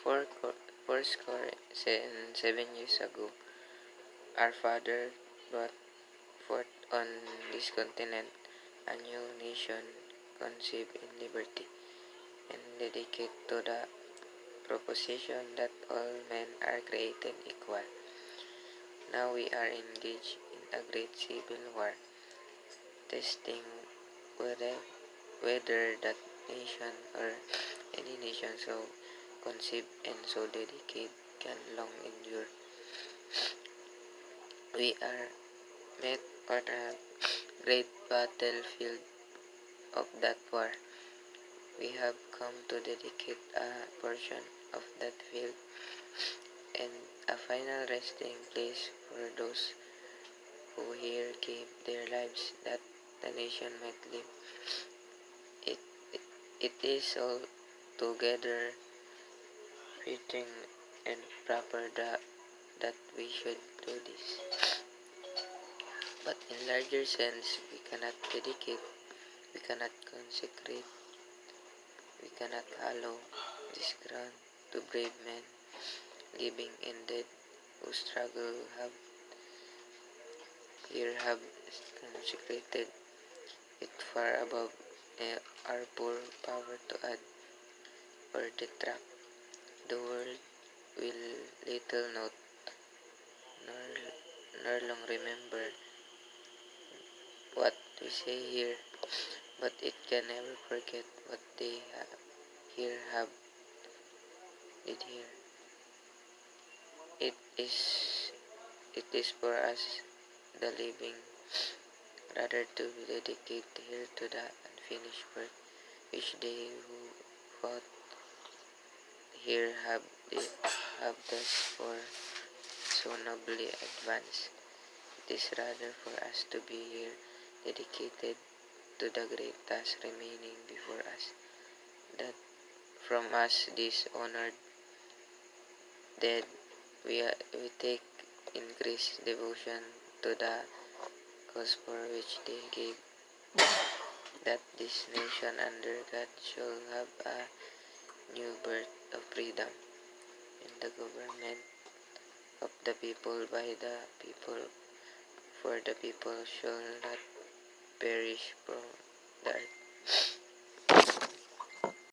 Fourscore and 7 years ago, our father brought forth on this continent a new nation conceived in liberty and dedicated to the proposition that all men are created equal. Now we are engaged in a great civil war, testing whether, whether that nation or any nation so conceived and so dedicated can long endure. We are met on a great battlefield of that war. We have come to dedicate a portion of that field and a final resting place for those who here gave their lives that the nation might live. It, it is altogether fitting and proper that we should do this. But in larger sense, we cannot dedicate, we cannot consecrate, we cannot hallow this ground to brave men, living and dead, who struggle have consecrated it far above our poor power to add or detract. The world will little note nor long remember what we say here, but it can never forget what they have did here. It is it is for us, the living, rather to be dedicated here to the unfinished work which they who fought here have thus for so nobly advanced. It is rather for us to be here dedicated to the great task remaining before us, that from us this honored dead we take increased devotion to the cause for which they gave, that this nation under God shall have a new birth of freedom, and the government of the people by the people, for the people shall not perish from the earth.